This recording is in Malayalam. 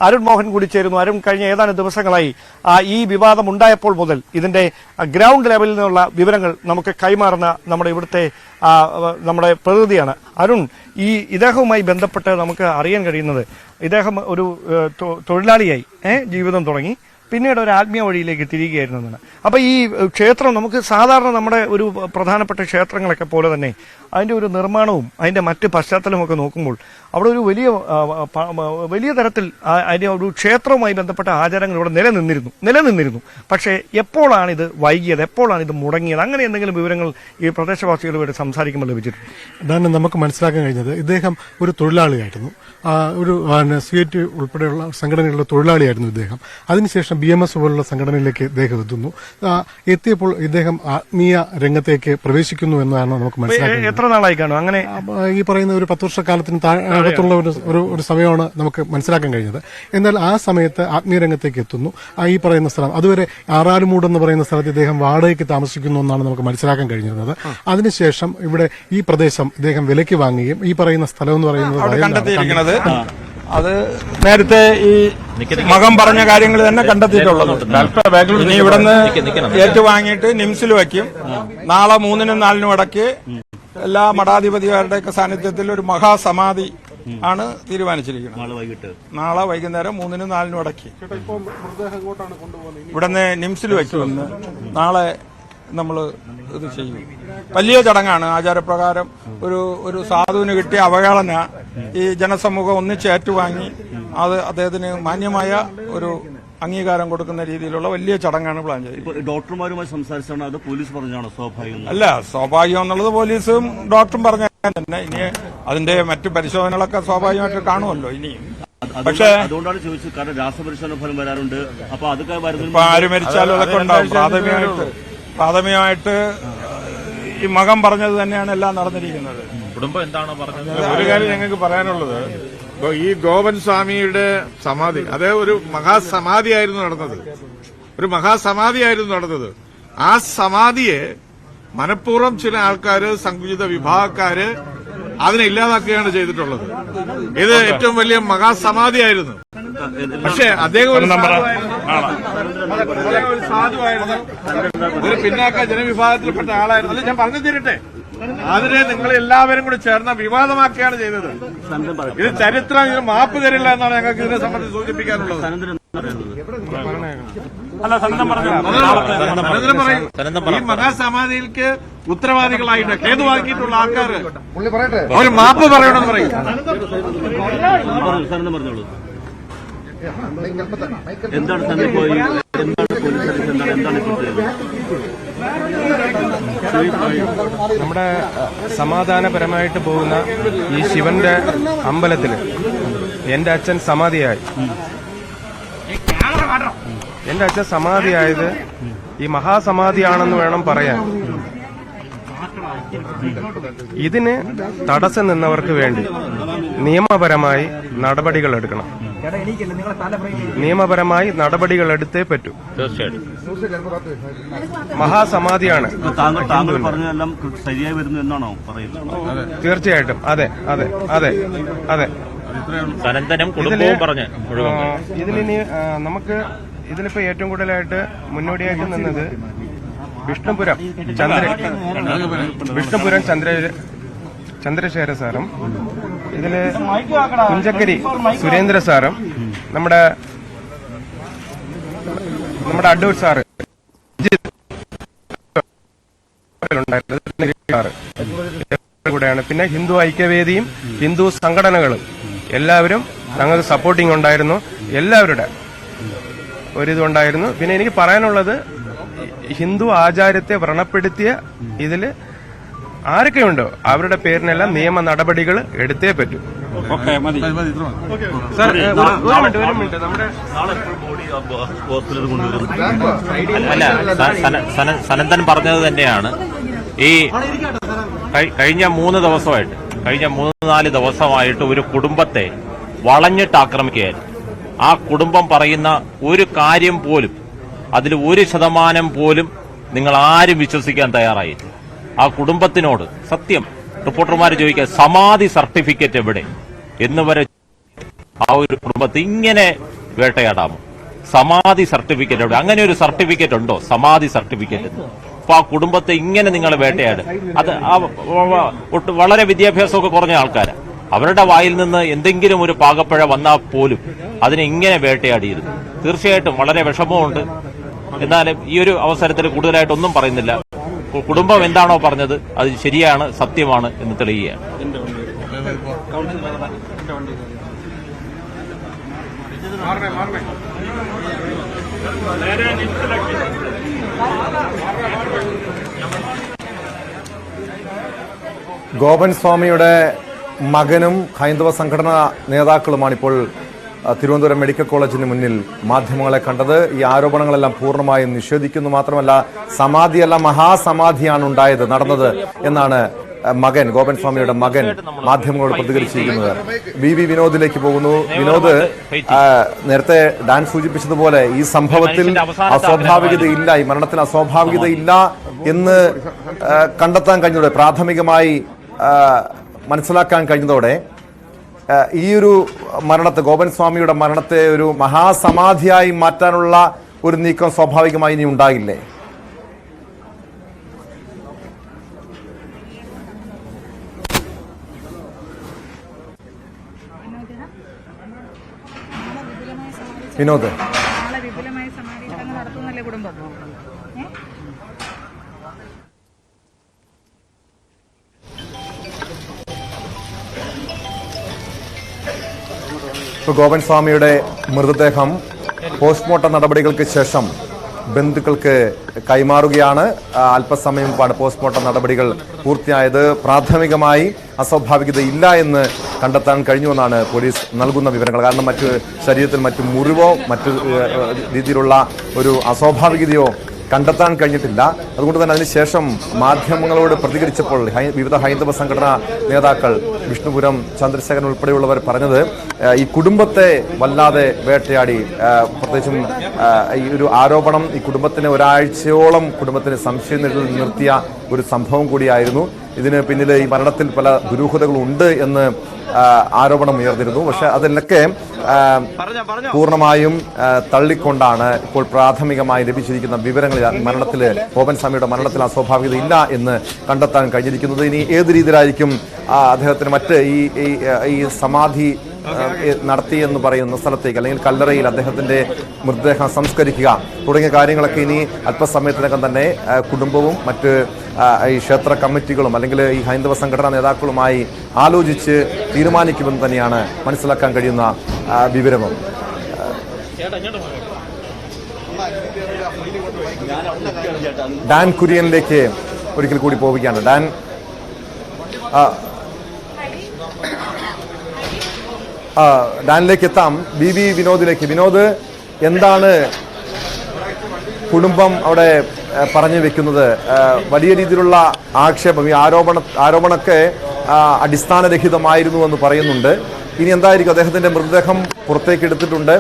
അരുൺ മോഹൻ കൂടി ചേരുന്നു. അരുൺ, കഴിഞ്ഞ ഏതാനും ദിവസങ്ങളായി ഈ വിവാദം ഉണ്ടായപ്പോൾ മുതൽ ഇതിന്റെ ഗ്രൗണ്ട് ലെവലിൽ നിന്നുള്ള വിവരങ്ങൾ നമുക്ക് കൈമാറുന്ന നമ്മുടെ പ്രതിനിധിയാണ്. അരുൺ, ഇദ്ദേഹവുമായി ബന്ധപ്പെട്ട് നമുക്ക് അറിയാൻ കഴിയുന്നത് ഇദ്ദേഹം ഒരു തൊഴിലാളിയായി ജീവിതം തുടങ്ങി, പിന്നീട് ഒരു ആത്മീയ വഴിയിലേക്ക് തിരികുകയായിരുന്നു എന്നാണ്. അപ്പൊ ഈ ക്ഷേത്രം നമുക്ക് സാധാരണ നമ്മുടെ ഒരു പ്രധാനപ്പെട്ട ക്ഷേത്രങ്ങളൊക്കെ പോലെ തന്നെ അതിന്റെ ഒരു നിർമ്മാണവും അതിന്റെ മറ്റ് പശ്ചാത്തലവും ഒക്കെ നോക്കുമ്പോൾ അവിടെ ഒരു വലിയ തരത്തിൽ അതിന്റെ ഒരു ക്ഷേത്രവുമായി ബന്ധപ്പെട്ട ആചാരങ്ങൾ ഇവിടെ നിലനിന്നിരുന്നു. പക്ഷേ എപ്പോഴാണ് ഇത് വൈകിയത്, എപ്പോഴാണ് ഇത് മുടങ്ങിയത്, അങ്ങനെ എന്തെങ്കിലും വിവരങ്ങൾ ഈ പ്രദേശവാസികളുമായിട്ട് സംസാരിക്കുമ്പോൾ ലഭിച്ചിട്ടുണ്ട്? അതാണ് നമുക്ക് മനസ്സിലാക്കാൻ കഴിഞ്ഞത്. ഇദ്ദേഹം ഒരു തൊഴിലാളിയായിരുന്നു, ഒരു CIT ഉൾപ്പെടെയുള്ള സംഘടനകളുടെ തൊഴിലാളിയായിരുന്നു ഇദ്ദേഹം. അതിനുശേഷം BMS പോലുള്ള സംഘടനയിലേക്ക് ഇദ്ദേഹം എത്തിയപ്പോൾ ഇദ്ദേഹം ആത്മീയ രംഗത്തേക്ക് പ്രവേശിക്കുന്നു എന്നതാണ് നമുക്ക് മനസ്സിലാക്കുന്നത്. എത്ര നാളായി കാണും അങ്ങനെ? ഈ പറയുന്ന ഒരു 10 വർഷക്കാലത്തിന് അകത്തുള്ള ഒരു സമയമാണ് നമുക്ക് മനസ്സിലാക്കാൻ കഴിഞ്ഞത്. എന്നാൽ ആ സമയത്ത് ആത്മീയ രംഗത്തേക്ക് എത്തുന്നു. ഈ പറയുന്ന സ്ഥലം അതുവരെ ആറാലുമൂട് എന്ന് പറയുന്ന സ്ഥലത്ത് ഇദ്ദേഹം വാടകയ്ക്ക് താമസിക്കുന്നു എന്നാണ് നമുക്ക് മനസ്സിലാക്കാൻ കഴിഞ്ഞിരുന്നത്. അതിനുശേഷം ഇവിടെ ഈ പ്രദേശം ഇദ്ദേഹം വിലയ്ക്ക് വാങ്ങുകയും ഈ പറയുന്ന സ്ഥലം എന്ന് പറയുന്നത് അത് നേരത്തെ ഈ മകൻ പറഞ്ഞ കാര്യങ്ങൾ തന്നെ കണ്ടെത്തിയിട്ടുള്ളത്. ഇനി ഇവിടുന്ന് ഏറ്റുവാങ്ങിയിട്ട് നിംസിൽ വയ്ക്കും. നാളെ 3-നും 4-നും ഇടയ്ക്ക് എല്ലാ മഠാധിപതിമാരുടെയൊക്കെ സാന്നിധ്യത്തിൽ ഒരു മഹാസമാധി ആണ് തീരുമാനിച്ചിരിക്കുന്നത്. നാളെ വൈകുന്നേരം 3-നും 4-നും ഇടയ്ക്ക് ഇവിടുന്ന് നിംസിൽ വയ്ക്കുമെന്ന് നാളെ നമ്മൾ ഇത് ചെയ്യും. വലിയ ചടങ്ങാണ്. ആചാരപ്രകാരം ഒരു സാധുവിന് കിട്ടിയ അവഹേളന ഈ ജനസമൂഹം ഒന്നിച്ച് ഏറ്റുവാങ്ങി അത് അദ്ദേഹത്തിന് മാന്യമായ ഒരു അംഗീകാരം കൊടുക്കുന്ന രീതിയിലുള്ള വലിയ ചടങ്ങാണ് പ്ലാൻ ചെയ്തത്. ഡോക്ടർമാരുമായി സംസാരിച്ചാണ് അത് പോലീസ് പറഞ്ഞാണോ സ്വാഭാവികം? അല്ല, സ്വാഭാവികം എന്നുള്ളത് പോലീസും ഡോക്ടറും പറഞ്ഞ തന്നെ. ഇനി അതിന്റെ മറ്റു പരിശോധനകളൊക്കെ സ്വാഭാവികമായിട്ട് കാണുമല്ലോ ഇനിയും. പക്ഷേ അതുകൊണ്ടാണ് ചോദിച്ചത്, കാരണം രാസപരിശോധന ഫലം വരാറുണ്ട്. അപ്പൊ അതൊക്കെ ഇപ്പൊ ആര് മരിച്ചാലും അതൊക്കെ ഉണ്ടാവും. പ്രാഥമികമായിട്ട് ഈ മകൻ പറഞ്ഞത് തന്നെയാണ് എല്ലാം നടന്നിരിക്കുന്നത്. കുടുംബം എന്താണ് പറഞ്ഞത്? ഒരു കാര്യം ഞങ്ങൾക്ക് പറയാനുള്ളത്, ഈ ഗോപൻ സ്വാമിയുടെ സമാധി അത് ഒരു മഹാസമാധിയായിരുന്നു നടന്നത്. ആ സമാധിയെ മനഃപൂർവ്വം ചില ആൾക്കാര്, സങ്കുചിത വിഭാഗക്കാര് അതിനെ ഇല്ലാതാക്കുകയാണ് ചെയ്തിട്ടുള്ളത്. ഇത് ഏറ്റവും വലിയ മഹാസമാധിയായിരുന്നു. പക്ഷേ അദ്ദേഹം ഒരു സാധുവായിരുന്നു, ഒരു പിന്നാക്ക ജനവിഭാഗത്തിൽപ്പെട്ട ആളായിരുന്നു. അത് ഞാൻ പറഞ്ഞു തരട്ടെ. അതിനെ നിങ്ങൾ എല്ലാവരും കൂടി ചേർന്ന വിവാദമാക്കുകയാണ് ചെയ്തത്. ഇത് ചരിത്രം ഇതിന് മാപ്പ് തരില്ല എന്നാണ് ഞങ്ങൾക്ക് ഇതിനെ സംബന്ധിച്ച് സൂചിപ്പിക്കാനുള്ളത്. ഈ മഹാസമാധിക്ക് ഉത്തരവാദികളായിട്ട് കേതു വാങ്ങിയിട്ടുള്ള ആൾക്കാർ ഒരു മാപ്പ് പറയണമെന്ന് പറയും. നമ്മുടെ സമാധാനപരമായിട്ട് പോകുന്ന ഈ ശിവന്റെ അമ്പലത്തില് എന്റെ അച്ഛൻ സമാധിയായി. എന്റെ അച്ഛൻ സമാധിയായത് ഈ മഹാസമാധിയാണെന്ന് വേണം പറയാൻ. ഇതിന് തടസ്സം നിന്നവർക്ക് വേണ്ടി നിയമപരമായി നടപടികൾ എടുക്കണം. നിയമപരമായി നടപടികൾ എടുത്തേ പറ്റൂ. തീർച്ചയായിട്ടും മഹാസമാധിയാണ്. താങ്കൾ പറഞ്ഞതെല്ലാം ശരിയായി വരുന്നു എന്നാണോ പറയുന്നത്? തീർച്ചയായിട്ടും അതെ അതെ അതെ അതെ. ഇതിലിനി നമുക്ക് ഇതിലിപ്പോ ഏറ്റവും കൂടുതലായിട്ട് മുന്നോടിയായിട്ട് നിന്നത് വിഷ്ണുപുരം ചന്ദ്രശേഖര സാറും ഇതില് കുഞ്ചക്കരി സുരേന്ദ്ര സാറും നമ്മുടെ അഡ്വർ സാറ് കൂടെയാണ്. പിന്നെ ഹിന്ദു ഐക്യവേദിയും ഹിന്ദു സംഘടനകളും എല്ലാവരും ഞങ്ങൾക്ക് സപ്പോർട്ടിങ് ഉണ്ടായിരുന്നു. എല്ലാവരുടെ ഒരിതുണ്ടായിരുന്നു. പിന്നെ എനിക്ക് പറയാനുള്ളത്, ഹിന്ദു ആചാരത്തെ വ്രണപ്പെടുത്തിയ ഇതില് ആരൊക്കെയുണ്ടോ അവരുടെ പേരിനെല്ലാം നിയമ നടപടികൾ എടുത്തേ പറ്റൂ. സനന്ദൻ പറഞ്ഞത് തന്നെയാണ്. ഈ കഴിഞ്ഞ 3-4 ദിവസമായിട്ട് ഒരു കുടുംബത്തെ വളഞ്ഞിട്ട് ആക്രമിക്കുകയായിരുന്നു. ആ കുടുംബം പറയുന്ന ഒരു കാര്യം പോലും, അതിൽ 1% പോലും നിങ്ങൾ ആരും വിശ്വസിക്കാൻ തയ്യാറായില്ല. ആ കുടുംബത്തിനോട് സത്യം റിപ്പോർട്ടർമാർ ചോദിക്കുക, സമാധി സർട്ടിഫിക്കറ്റ് എവിടെ എന്ന് വരെ ആ ഒരു കുടുംബത്തെ ഇങ്ങനെ വേട്ടയാടാമോ? സമാധി സർട്ടിഫിക്കറ്റ് എവിടെ? അങ്ങനെ ഒരു സർട്ടിഫിക്കറ്റ് ഉണ്ടോ? സമാധി സർട്ടിഫിക്കറ്റ്. അപ്പൊ ആ കുടുംബത്തെ ഇങ്ങനെ നിങ്ങൾ വേട്ടയാട്. അത് വളരെ വിദ്യാഭ്യാസമൊക്കെ കുറഞ്ഞ ആൾക്കാരാണ്. അവരുടെ വായിൽ നിന്ന് എന്തെങ്കിലും ഒരു പാകപ്പഴ വന്നാൽ പോലും അതിനെ ഇങ്ങനെ വേട്ടയാടിയിരുന്നു. തീർച്ചയായിട്ടും വളരെ വിഷമമുണ്ട്. എന്നാലും ഈ ഒരു അവസരത്തിൽ കൂടുതലായിട്ടൊന്നും പറയുന്നില്ല. കുടുംബം എന്താണോ പറഞ്ഞത് അത് ശരിയാണ്, സത്യമാണ് എന്ന് തെളിയുകയാണ്. ഗോപൻ സ്വാമിയുടെ മകനും ഹൈന്ദവ സംഘടനാ നേതാക്കളുമാണ് ഇപ്പോൾ തിരുവനന്തപുരം മെഡിക്കൽ കോളേജിന് മുന്നിൽ മാധ്യമങ്ങളെ കണ്ടത്. ഈ ആരോപണങ്ങളെല്ലാം പൂർണ്ണമായും നിഷേധിക്കുന്നു. മാത്രമല്ല സമാധിയല്ല മഹാസമാധിയാണ് നടന്നത് എന്നാണ് മകൻ, ഗോപൻ സ്വാമിയുടെ മകൻ മാധ്യമങ്ങളോട് പ്രതികരിച്ചിരിക്കുന്നത്. വി വിനോദിലേക്ക് പോകുന്നു. വിനോദ്, നേരത്തെ ഡാൻ സൂചിപ്പിച്ചതുപോലെ ഈ സംഭവത്തിൽ അസ്വാഭാവികതയില്ല, ഈ മരണത്തിന് അസ്വാഭാവികതയില്ല എന്ന് കണ്ടെത്താൻ കഴിഞ്ഞതോടെ, പ്രാഥമികമായി മനസ്സിലാക്കാൻ കഴിഞ്ഞതോടെ ഈ ഒരു മരണത്തെ, ഗോപൻ സ്വാമിയുടെ മരണത്തെ ഒരു മഹാസമാധിയായി മാറ്റാനുള്ള ഒരു നീക്കം സ്വാഭാവികമായി ഇനി ഉണ്ടാകില്ലേ? വിനോദ്, വിപുലമായ സമാധി ചടങ്ങ് നടത്തുന്നല്ലേ കുടുംബം? ഗോപൻ സ്വാമിയുടെ മൃതദേഹം പോസ്റ്റ്മോർട്ടം നടപടികൾക്ക് ശേഷം ബന്ധുക്കൾക്ക് കൈമാറുകയാണ്. അല്പസമയം മുമ്പാണ് പോസ്റ്റ്മോർട്ടം നടപടികൾ പൂർത്തിയായത്. പ്രാഥമികമായി അസ്വാഭാവികതയില്ല എന്ന് കണ്ടെത്താൻ കഴിഞ്ഞുവെന്നാണ് പോലീസ് നൽകുന്ന വിവരങ്ങൾ. കാരണം ശരീരത്തിൽ മറ്റു മുറിവോ മറ്റു രീതിയിലുള്ള ഒരു അസ്വാഭാവികതയോ കണ്ടെത്താൻ കഴിഞ്ഞിട്ടില്ല. അതുകൊണ്ട് തന്നെ അതിനുശേഷം മാധ്യമങ്ങളോട് പ്രതികരിച്ചപ്പോൾ വിവിധ ഹൈന്ദവ സംഘടനാ നേതാക്കൾ, വിഷ്ണുപുരം ചന്ദ്രശേഖരൻ ഉൾപ്പെടെയുള്ളവർ പറഞ്ഞത് ഈ കുടുംബത്തെ വല്ലാതെ വേട്ടയാടി, പ്രത്യേകിച്ചും ഈ ഒരു ആരോപണം ഈ കുടുംബത്തിന് ഒരാഴ്ചയോളം കുടുംബത്തിന് സംശയം നിർത്തിയ ഒരു സംഭവം കൂടിയായിരുന്നു. ഇതിന് പിന്നിൽ ഈ മരണത്തിൽ പല ദുരൂഹതകളുണ്ട് എന്ന് ആരോപണം ഉയർന്നിരുന്നു. പക്ഷെ അതിലൊക്കെ പൂർണ്ണമായും തള്ളിക്കൊണ്ടാണ് ഇപ്പോൾ പ്രാഥമികമായി ലഭിച്ചിരിക്കുന്ന വിവരങ്ങൾ ഗോപൻ സ്വാമിയുടെ മരണത്തിൽ അസ്വാഭാവികത ഇല്ല എന്ന് കണ്ടെത്താൻ കഴിഞ്ഞിരിക്കുന്നത്. ഇനി ഏത് രീതിയിലായിരിക്കും അദ്ദേഹത്തിന് മറ്റ് ഈ സമാധി നടത്തി എന്ന് പറയുന്ന സ്ഥലത്തേക്ക്, അല്ലെങ്കിൽ കല്ലറയിൽ അദ്ദേഹത്തിന്റെ മൃതദേഹം സംസ്കരിക്കുക തുടങ്ങിയ കാര്യങ്ങളൊക്കെ ഇനി അല്പസമയത്തിനകം തന്നെ കുടുംബവും മറ്റ് ഈ ക്ഷേത്ര കമ്മിറ്റികളും അല്ലെങ്കിൽ ഈ ഹൈന്ദവ സംഘടനാ നേതാക്കളുമായി ആലോചിച്ച് തീരുമാനിക്കുമെന്ന് തന്നെയാണ് മനസ്സിലാക്കാൻ കഴിയുന്ന വിവരവും. ഡാൻ കുര്യനിലേക്ക് ഒരിക്കൽ കൂടി പോവുകയാണ്. ഡാനിലേക്ക് എത്താം. വി വിനോദിലേക്ക്. വിനോദ്, എന്താണ് കുടുംബം അവിടെ പറഞ്ഞു വെക്കുന്നത്? വലിയ രീതിയിലുള്ള ആക്ഷേപം, ഈ ആരോപണമൊക്കെ അടിസ്ഥാനരഹിതമായിരുന്നു എന്ന് പറയുന്നുണ്ട്. ഇനി എന്തായിരിക്കും? അദ്ദേഹത്തിന്റെ മൃതദേഹം പുറത്തേക്ക് എടുത്തിട്ടുണ്ട്.